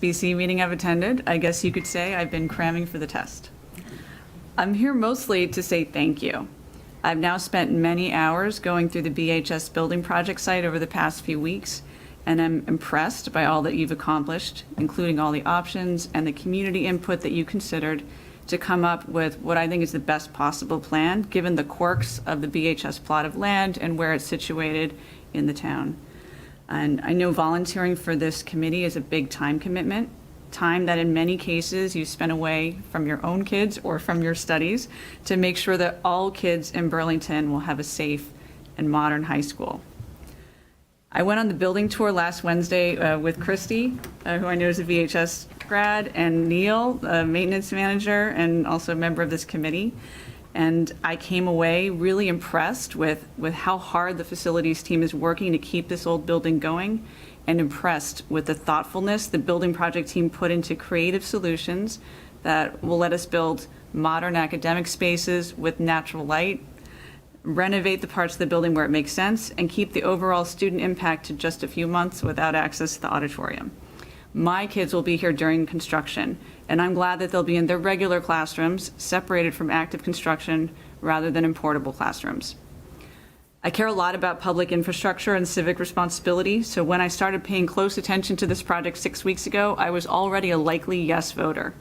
BC meeting I've attended. I guess you could say I've been cramming for the test. I'm here mostly to say thank you. I've now spent many hours going through the BHS building project site over the past few weeks, and I'm impressed by all that you've accomplished, including all the options and the community input that you considered to come up with what I think is the best possible plan, given the quirks of the BHS plot of land and where it's situated in the town. And I know volunteering for this committee is a big time commitment, time that in many cases you spent away from your own kids or from your studies to make sure that all kids in Burlington will have a safe and modern high school. I went on the building tour last Wednesday with Christy, who I know is a VHS grad, and Neil, a maintenance manager and also a member of this committee. And I came away really impressed with how hard the facilities team is working to keep this old building going, and impressed with the thoughtfulness the building project team put into creative solutions that will let us build modern academic spaces with natural light, renovate the parts of the building where it makes sense, and keep the overall student impact to just a few months without access to the auditorium. My kids will be here during construction, and I'm glad that they'll be in their regular classrooms, separated from active construction rather than in portable classrooms. I care a lot about public infrastructure and civic responsibility, so when I started paying close attention to this project 6 weeks ago, I was already a likely yes voter.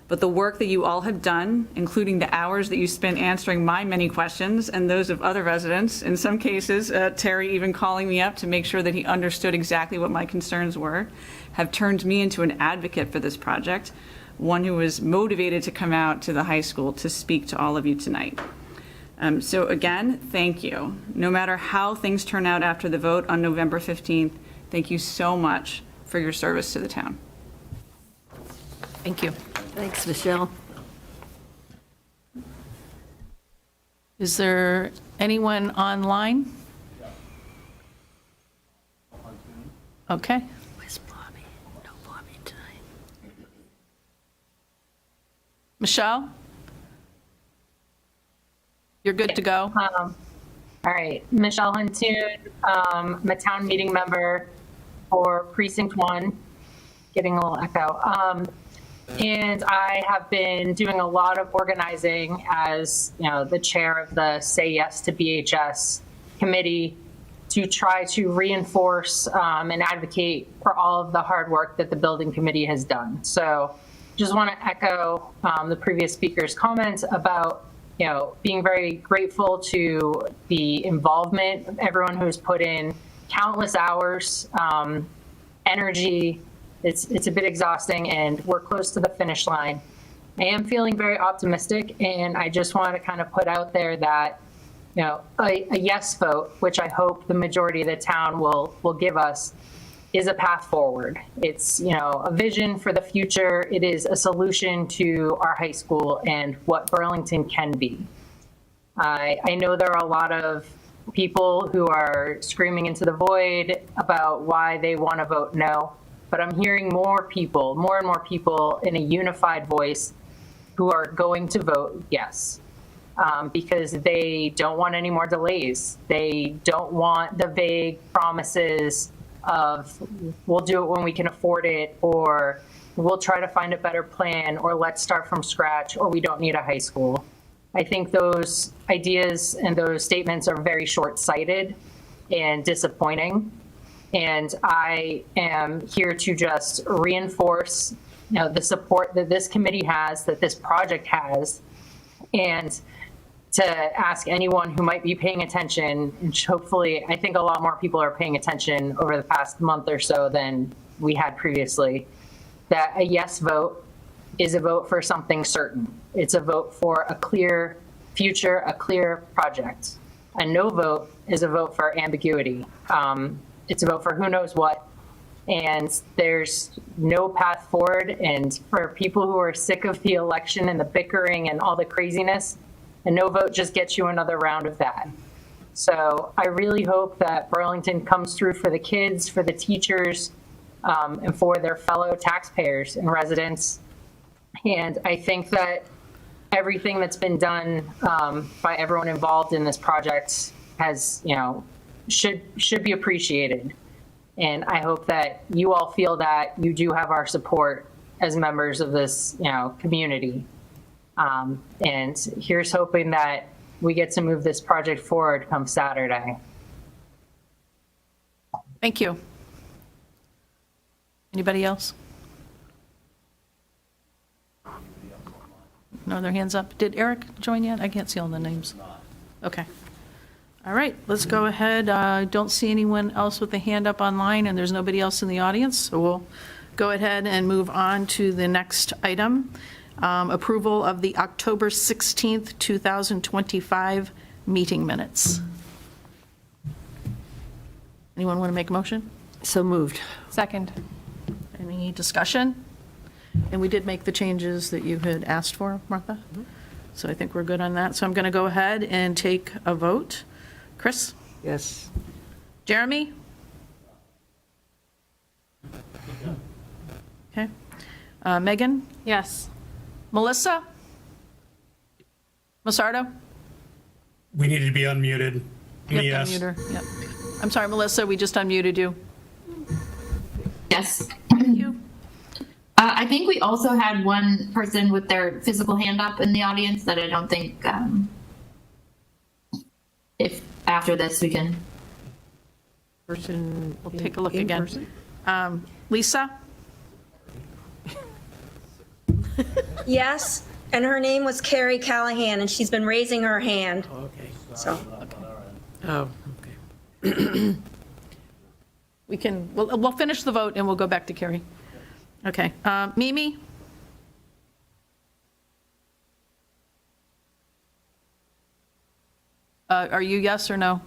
But the work that you all have done, including the hours that you spent answering my many questions and those of other residents, in some cases, Terry even calling me up to make sure that he understood exactly what my concerns were, have turned me into an advocate for this project, one who was motivated to come out to the high school to speak to all of you tonight. So again, thank you. No matter how things turn out after the vote on November 15th, thank you so much for your service to the town. Thank you. Thanks, Michelle. Is there anyone online? Okay. Where's Bobby? No Bobby tonight. Michelle? You're good to go? All right, Michelle Huntoon, I'm a town meeting member for Precinct 1, getting a little echo. And I have been doing a lot of organizing as, the chair of the Say Yes to BHS committee to try to reinforce and advocate for all of the hard work that the building committee has done. So just want to echo the previous speaker's comments about being very grateful to the involvement of everyone who's put in countless hours, energy. It's a bit exhausting, and we're close to the finish line. I am feeling very optimistic, and I just want to kind of put out there that a yes vote, which I hope the majority of the town will give us, is a path forward. It's a vision for the future. It is a solution to our high school and what Burlington can be. I know there are a lot of people who are screaming into the void about why they want to vote no, but I'm hearing more and more people in a unified voice who are going to vote yes. Because they don't want any more delays. They don't want the vague promises of we'll do it when we can afford it, or we'll try to find a better plan, or let's start from scratch, or we don't need a high school. I think those ideas and those statements are very short-sighted and disappointing. And I am here to just reinforce the support that this committee has, that this project has, and to ask anyone who might be paying attention, and hopefully I think a lot more people are paying attention over the past month or so than we had previously, that a yes vote is a vote for something certain. It's a vote for a clear future, a clear project. A no vote is a vote for ambiguity. It's a vote for who knows what, and there's no path forward. And for people who are sick of the election and the bickering and all the craziness, a no vote just gets you another round of that. So I really hope that Burlington comes through for the kids, for the teachers, and for their fellow taxpayers and residents. And I think that everything that's been done by everyone involved in this project has, should be appreciated. And I hope that you all feel that you do have our support as members of this, community. And here's hoping that we get to move this project forward come Saturday. Thank you. Anybody else? No other hands up. Did Eric join yet? I can't see all the names. Okay. All right, let's go ahead. I don't see anyone else with a hand up online, and there's nobody else in the audience, so we'll go ahead and move on to the next item, approval of the October 16th, 2025 meeting minutes. Anyone want to make a motion? So moved. Second. Any discussion? And we did make the changes that you had asked for, Martha. So I think we're good on that. So I'm going to go ahead and take a vote. Chris? Yes. Jeremy? Okay. Megan? Yes. Melissa? Massardo? We needed to be unmuted. Yep, Yes. unmute her. Yep. I'm sorry, Melissa, we just unmuted you. Yes. Thank you. I think we also had one person with their physical hand up in the audience that I don't think, if after this we can. Person, we'll take a look again. Lisa? Yes, and her name was Carrie Callahan, and she's been raising her hand. Okay. So, Oh, okay. We'll finish the vote and we'll go back to Carrie. Okay. Mimi? Are you yes or no?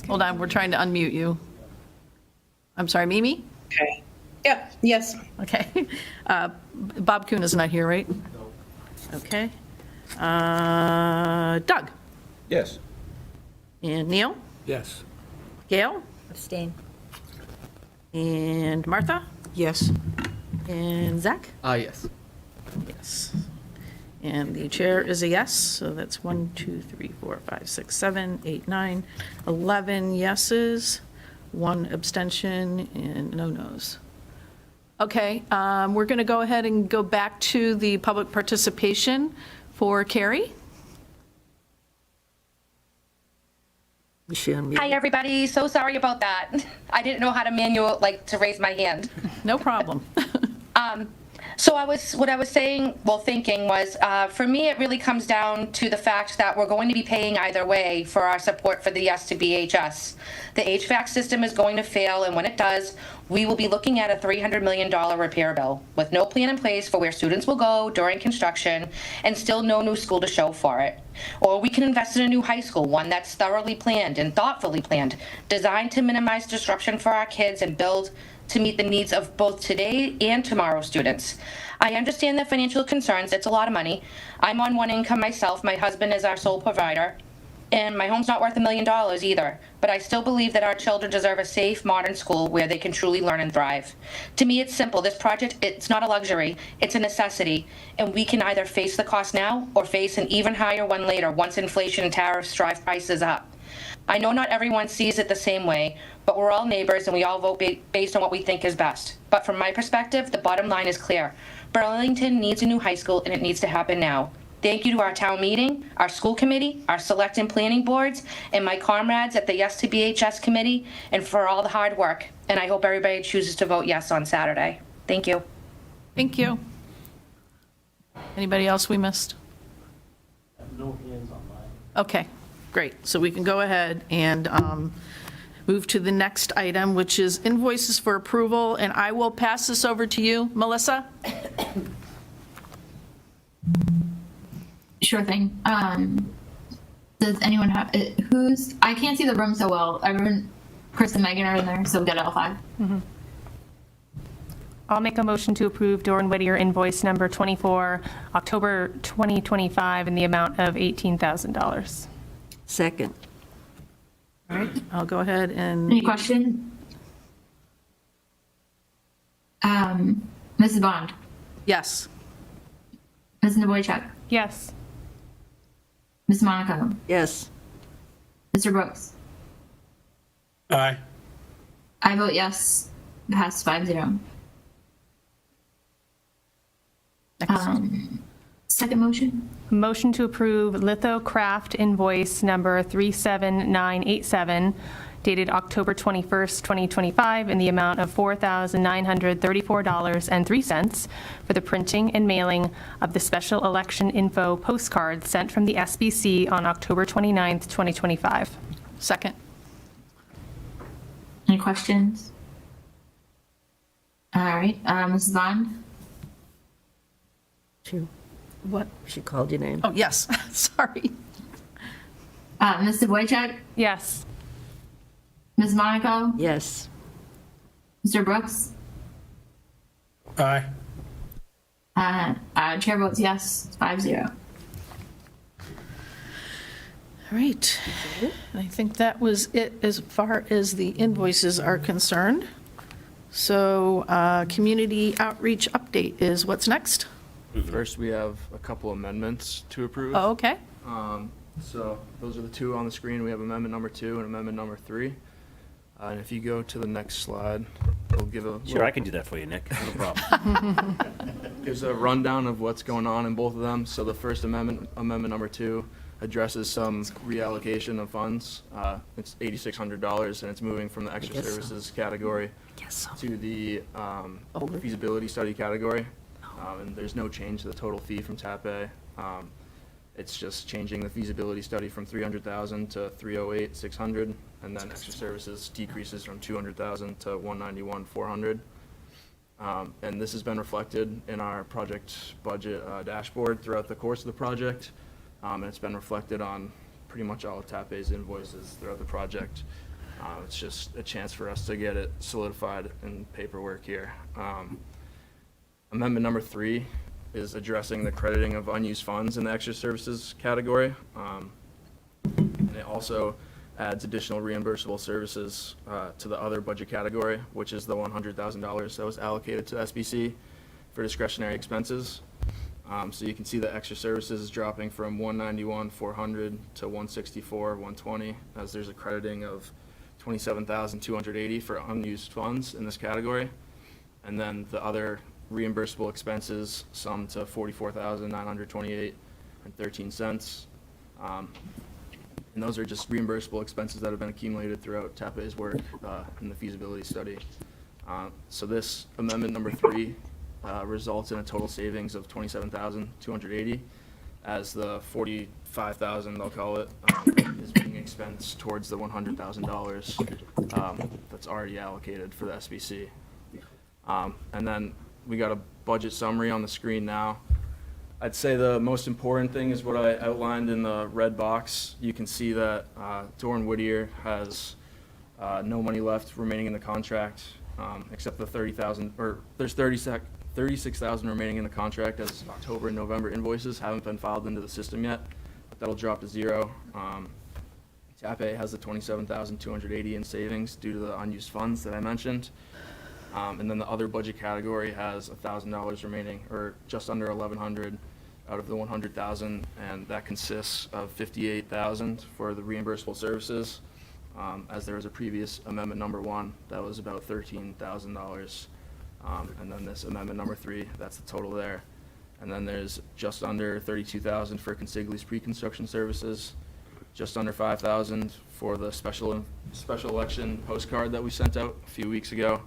Hold on, we're trying to unmute you. I'm sorry, Mimi? Okay. Yep, yes. Okay. Bob Kuhn is not here, right? Okay. Doug? Yes. And Neil? Yes. Gail? abstain. And Martha? Yes. And Zach? Yes. Yes. And the chair is a yes, so that's 1, 2, 3, 4, 5, 6, 7, 8, 9, 11 yeses, 1 abstention, and no nos. Okay, we're going to go ahead and go back to the public participation for Carrie. Is she unmuted? Hi, everybody. So sorry about that. I didn't know how to to raise my hand. No problem. So what I was thinking was, for me, it really comes down to the fact that we're going to be paying either way for our support for the Yes to BHS. The HVAC system is going to fail, and when it does, we will be looking at a $300 million repair bill with no plan in place for where students will go during construction and still no new school to show for it. Or we can invest in a new high school, one that's thoroughly planned and thoughtfully planned, designed to minimize disruption for our kids and build to meet the needs of both today and tomorrow's students. I understand the financial concerns. It's a lot of money. I'm on one income myself. My husband is our sole provider. And my home's not worth $1 million either. But I still believe that our children deserve a safe, modern school where they can truly learn and thrive. To me, it's simple. This project, it's not a luxury. It's a necessity. And we can either face the cost now or face an even higher one later once inflation and tariffs drive prices up. I know not everyone sees it the same way, but we're all neighbors and we all vote based on what we think is best. But from my perspective, the bottom line is clear. Burlington needs a new high school and it needs to happen now. Thank you to our town meeting, our school committee, our select and planning boards, and my comrades at the Yes to BHS committee, and for all the hard work. And I hope everybody chooses to vote yes on Saturday. Thank you. Thank you. Anybody else we missed? No hands online. Okay, great. So we can go ahead and move to the next item, which is invoices for approval, and I will pass this over to you, Melissa. Sure thing. Does anyone have, I can't see the room so well. Everyone, Chris and Megan are in there, so get all 5. I'll make a motion to approve Doran Whittier invoice number 24, October 2025, in the amount of $18,000. Second. All right, I'll go ahead and. Any question? Mrs. Bond, Yes. Ms. Nevoychuk, Yes. Ms. Monaco, Yes. Mr. Brooks, Aye. I vote yes. Pass 5-0. Second motion? Motion to approve lithocraft invoice number 37987 dated October 21st, 2025, in the amount of $4,934.03 for the printing and mailing of the special election info postcard sent from the SBC on October 29th, 2025. Second. Any questions? All right, Mrs. Bond? What? She called your name. Oh, yes, sorry. Mr. Boychuk? Yes. Ms. Monaco? Yes. Mr. Brooks? Aye. Chair votes yes, 5-0. All right. And I think that was it as far as the invoices are concerned. So community outreach update is what's next? First, we have a couple amendments to approve. Oh, okay. So those are the two on the screen. We have amendment number 2 and amendment number 3. And if you go to the next slide, it'll give a Sure, I can do that for you, Nick. No problem. gives a rundown of what's going on in both of them. So the first amendment, amendment number 2, addresses some reallocation of funds. It's $8,600, and it's moving from the extra services category to the feasibility study category. And there's no change to the total fee from TAP A. It's just changing the feasibility study from $300,000 to $308,600, and then extra services decreases from $200,000 to $191,400. And this has been reflected in our project budget dashboard throughout the course of the project, and it's been reflected on pretty much all of TAP A's invoices throughout the project. It's just a chance for us to get it solidified in paperwork here. Amendment number 3 is addressing the crediting of unused funds in the extra services category. And it also adds additional reimbursable services to the other budget category, which is the $100,000 that was allocated to SBC for discretionary expenses. So you can see the extra services is dropping from $191,400 to $164,120, as there's a crediting of $27,280 for unused funds in this category. And then the other reimbursable expenses sum to $44,928.13. And those are just reimbursable expenses that have been accumulated throughout TAP A's work in the feasibility study. So this amendment number 3 results in a total savings of $27,280, as the $45,000, I'll call it, is being expensed towards the $100,000 that's already allocated for the SBC. And then we got a budget summary on the screen now. I'd say the most important thing is what I outlined in the red box. You can see that Doran Whittier has no money left remaining in the contract, except the $30,000, or there's $36,000 remaining in the contract, as October and November invoices haven't been filed into the system yet, but that'll drop to 0. TAP A has the $27,280 in savings due to the unused funds that I mentioned. And then the other budget category has $1,000 remaining, or just under $1,100 out of the $100,000, and that consists of $58,000 for the reimbursable services, as there was a previous amendment number 1 that was about $13,000, and then this amendment number 3, that's the total there. And then there's just under $32,000 for Consigli's pre-construction services, just under $5,000 for the special election postcard that we sent out a few weeks ago,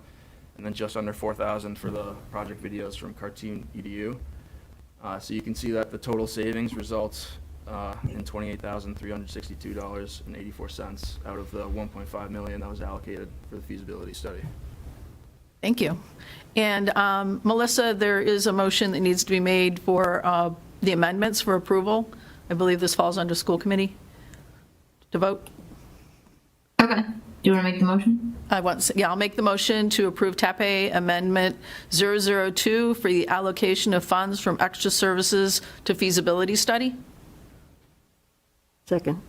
and then just under $4,000 for the project videos from Cartoon EDU. So you can see that the total savings results in $28,362.84 out of the $1.5 million that was allocated for the feasibility study. Thank you. And Melissa, there is a motion that needs to be made for the amendments for approval. I believe this falls under school committee to vote. Okay. Do you want to make the motion? I'll make the motion to approve TAP A Amendment 002 for the allocation of funds from extra services to feasibility study. Second.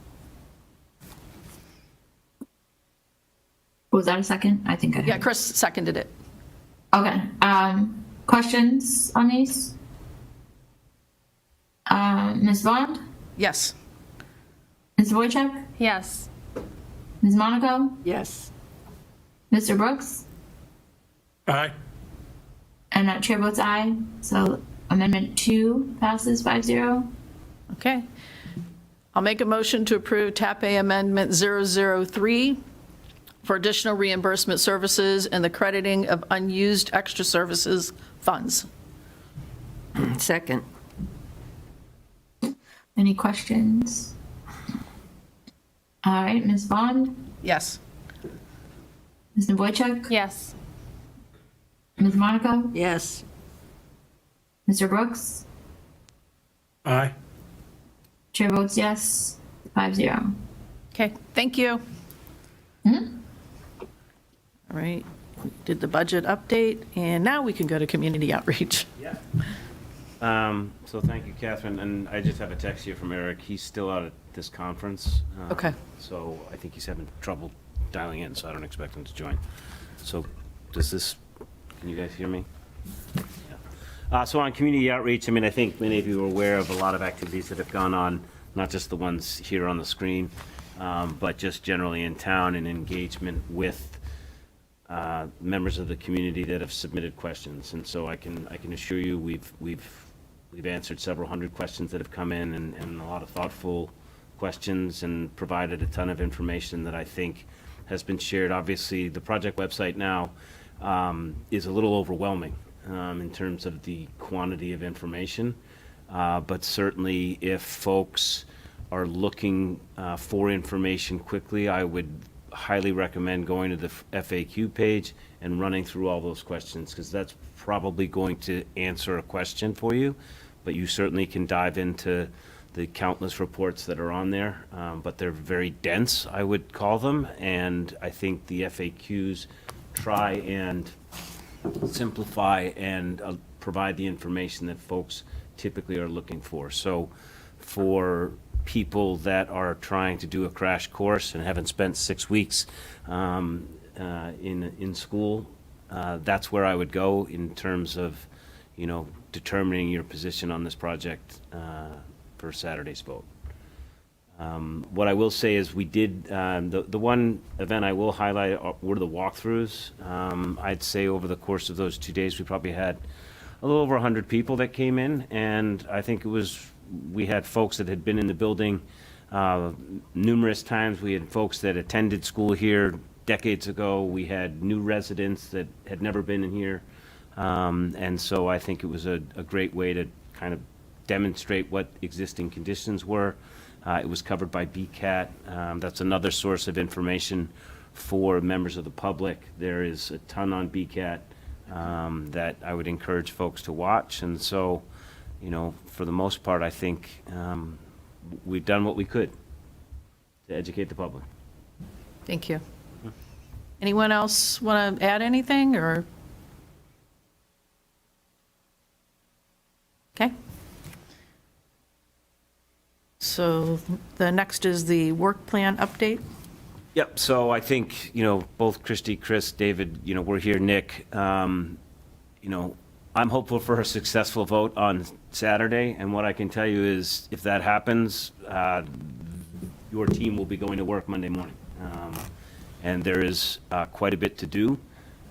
Was that a second? I think I heard. Yeah, Chris seconded it. Okay. Questions on these? Ms. Bond? Yes. Ms. Wojcik? Yes. Ms. Monaco? Yes. Mr. Brooks? Aye. And that chair votes aye. So Amendment 2 passes 5-0. Okay. I'll make a motion to approve TAP A Amendment 003 for additional reimbursement services and the crediting of unused extra services funds. Second. Any questions? All right, Ms. Bond? Yes. Ms. Nevoychuk? Yes. Ms. Monaco? Yes. Mr. Brooks? Aye. Chair votes yes, 5-0. Okay, thank you. Mhm. All right, we did the budget update, and now we can go to community outreach. Yeah. So thank you, Catherine, and I just have a text here from Eric. He's still out at this conference. Okay. So I think he's having trouble dialing in, so I don't expect him to join. So can you guys hear me? Yeah. So on community outreach, I mean, I think many of you are aware of a lot of activities that have gone on, not just the ones here on the screen, but just generally in town and engagement with members of the community that have submitted questions. And so I can assure you we've answered several hundred questions that have come in and a lot of thoughtful questions and provided a ton of information that I think has been shared. Obviously, the project website now is a little overwhelming in terms of the quantity of information. But certainly if folks are looking for information quickly, I would highly recommend going to the FAQ page and running through all those questions, because that's probably going to answer a question for you. But you certainly can dive into the countless reports that are on there, but they're very dense, I would call them. And I think the FAQs try and simplify and provide the information that folks typically are looking for. So for people that are trying to do a crash course and haven't spent 6 weeks in school, that's where I would go in terms of, determining your position on this project for Saturday's vote. What I will say is we did, the one event I will highlight were the walkthroughs. I'd say over the course of those 2 days, we probably had a little over 100 people that came in, and I think we had folks that had been in the building numerous times. We had folks that attended school here decades ago. We had new residents that had never been in here. And so I think it was a great way to kind of demonstrate what existing conditions were. It was covered by BCAT. That's another source of information for members of the public. There is a ton on BCAT that I would encourage folks to watch. And so, for the most part, I think we've done what we could to educate the public. Thank you. Anyone else want to add anything, or? Okay. So the next is the work plan update. Yep, so I think, both Christy, Chris, David, we're here, Nick, I'm hopeful for a successful vote on Saturday, and what I can tell you is if that happens, your team will be going to work Monday morning. And there is quite a bit to do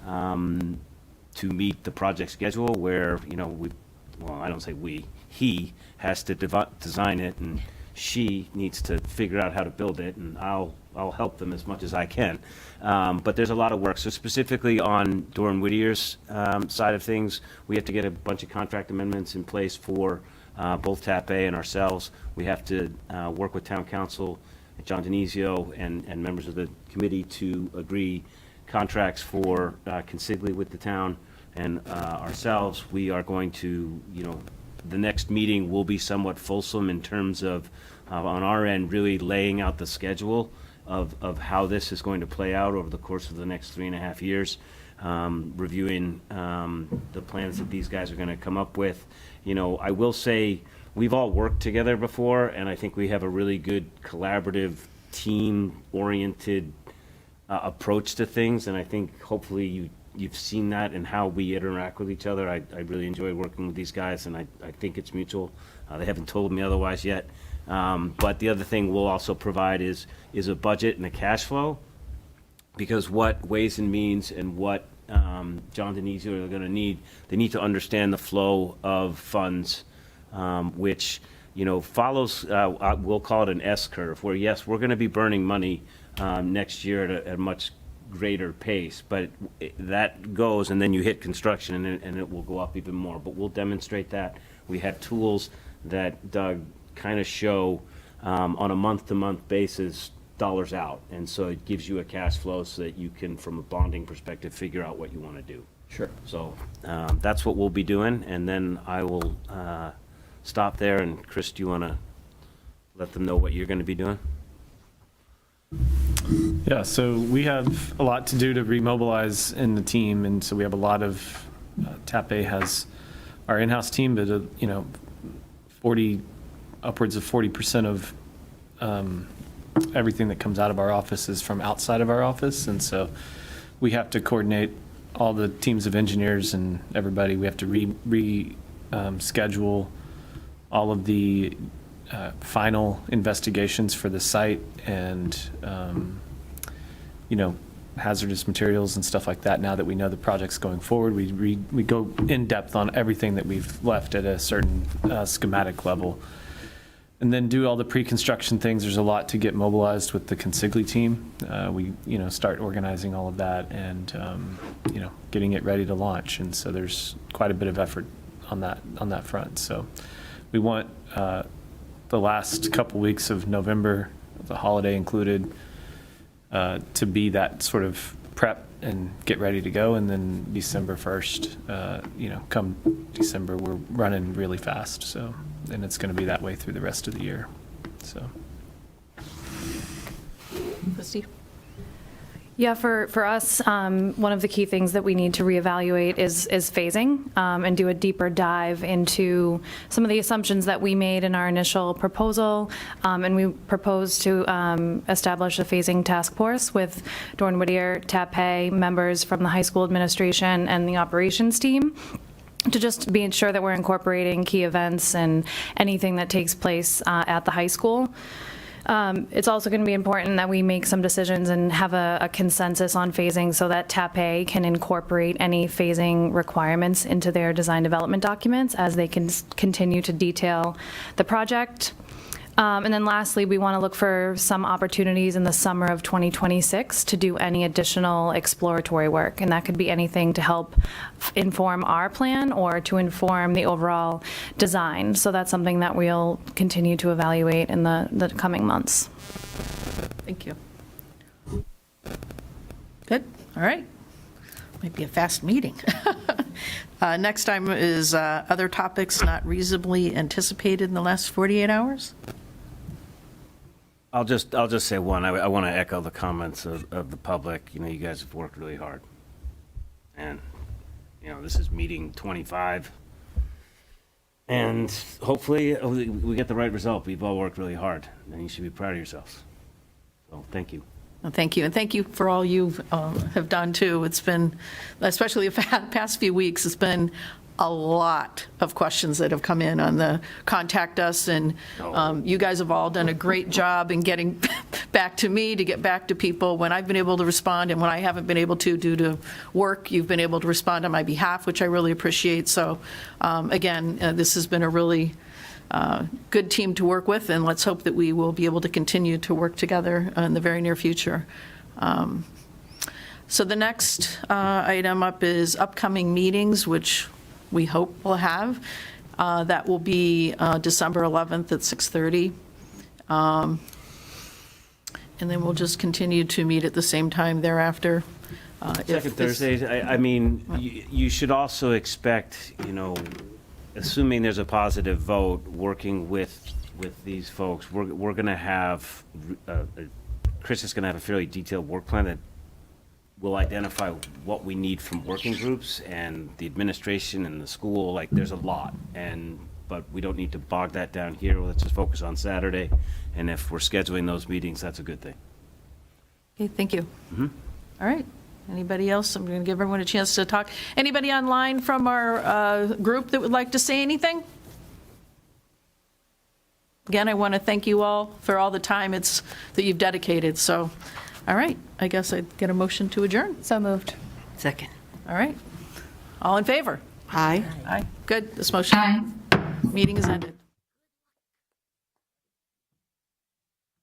to meet the project schedule where, I don't say he has to design it, and she needs to figure out how to build it, and I'll help them as much as I can. But there's a lot of work. So specifically on Doran Whittier's side of things, we have to get a bunch of contract amendments in place for both TAP A and ourselves. We have to work with town council, John Denizio, and members of the committee to agree contracts for consigli with the town and ourselves. We are going to, the next meeting will be somewhat fulsome in terms of, on our end, really laying out the schedule of how this is going to play out over the course of the next 3.5 years, reviewing the plans that these guys are going to come up with. I will say we've all worked together before, and I think we have a really good collaborative, team-oriented approach to things, and I think hopefully you've seen that in how we interact with each other. I really enjoy working with these guys, and I think it's mutual. They haven't told me otherwise yet. But the other thing we'll also provide is a budget and a cash flow because what Ways and Means and what John Denizio are going to need, they need to understand the flow of funds, which, follows, we'll call it an S curve, where yes, we're going to be burning money next year at a much greater pace, but that goes, and then you hit construction, and it will go up even more. But we'll demonstrate that. We have tools that Doug kind of show on a month-to-month basis dollars out, and so it gives you a cash flow so that you can, from a bonding perspective, figure out what you want to do. Sure. So that's what we'll be doing, and then I will stop there. And Chris, do you want to let them know what you're going to be doing? Yeah, so we have a lot to do to remobilize in the team, and so we have a lot of, TAP-A has our in-house team, but, 40, upwards of 40% of everything that comes out of our office is from outside of our office, and so we have to coordinate all the teams of engineers and everybody. We have to schedule all of the final investigations for the site and, hazardous materials and stuff like that. Now that we know the project's going forward, we go in depth on everything that we've left at a certain schematic level. And then do all the pre-construction things. There's a lot to get mobilized with the consigli team. We, start organizing all of that and, getting it ready to launch. And so there's quite a bit of effort on that front. So we want the last couple weeks of November, the holiday included, to be that sort of prep and get ready to go. And then December 1st, come December, we're running really fast. So, and it's going to be that way through the rest of the year. So. Christy? Yeah, for us, one of the key things that we need to reevaluate is phasing and do a deeper dive into some of the assumptions that we made in our initial proposal. And we proposed to establish a phasing task force with Dorn Whittier, TAP-A, members from the high school administration and the operations team, to just be sure that we're incorporating key events and anything that takes place at the high school. It's also going to be important that we make some decisions and have a consensus on phasing so that TAP-A can incorporate any phasing requirements into their design development documents as they can continue to detail the project. And then lastly, we want to look for some opportunities in the summer of 2026 to do any additional exploratory work. And that could be anything to help inform our plan or to inform the overall design. So that's something that we'll continue to evaluate in the coming months. Thank you. Good. All right. Might be a fast meeting. Next time is other topics not reasonably anticipated in the last 48 hours. I'll just say one. I want to echo the comments of the public. You guys have worked really hard, and this is meeting 25, and hopefully we get the right result. We've all worked really hard, and you should be proud of yourselves. So thank you. Well, thank you, and thank you for all you have done too. It's been, especially the past few weeks, it's been a lot of questions that have come in on the contact us, and you guys have all done a great job in getting back to me to get back to people when I've been able to respond, and when I haven't been able to due to work, you've been able to respond on my behalf, which I really appreciate. So again, this has been a really good team to work with, and let's hope that we will be able to continue to work together in the very near future. So the next item up is upcoming meetings, which we hope we'll have. That will be December 11th at 6:30. And then we'll just continue to meet at the same time thereafter. Second Thursdays, I mean, you should also expect, assuming there's a positive vote, working with these folks, we're going to have, Chris is going to have a fairly detailed work plan that will identify what we need from working groups and the administration and the school. Like, there's a lot, but we don't need to bog that down here. Let's just focus on Saturday, and if we're scheduling those meetings, that's a good thing. Okay, thank you. Mm-hmm. All right. Anybody else? I'm going to give everyone a chance to talk. Anybody online from our group that would like to say anything? Again, I want to thank you all for all the time that you've dedicated. So All right, I guess I'd get a motion to adjourn. So moved. Second. All right. All in favor? Aye. Aye. Good, this motion, Aye. meeting is ended.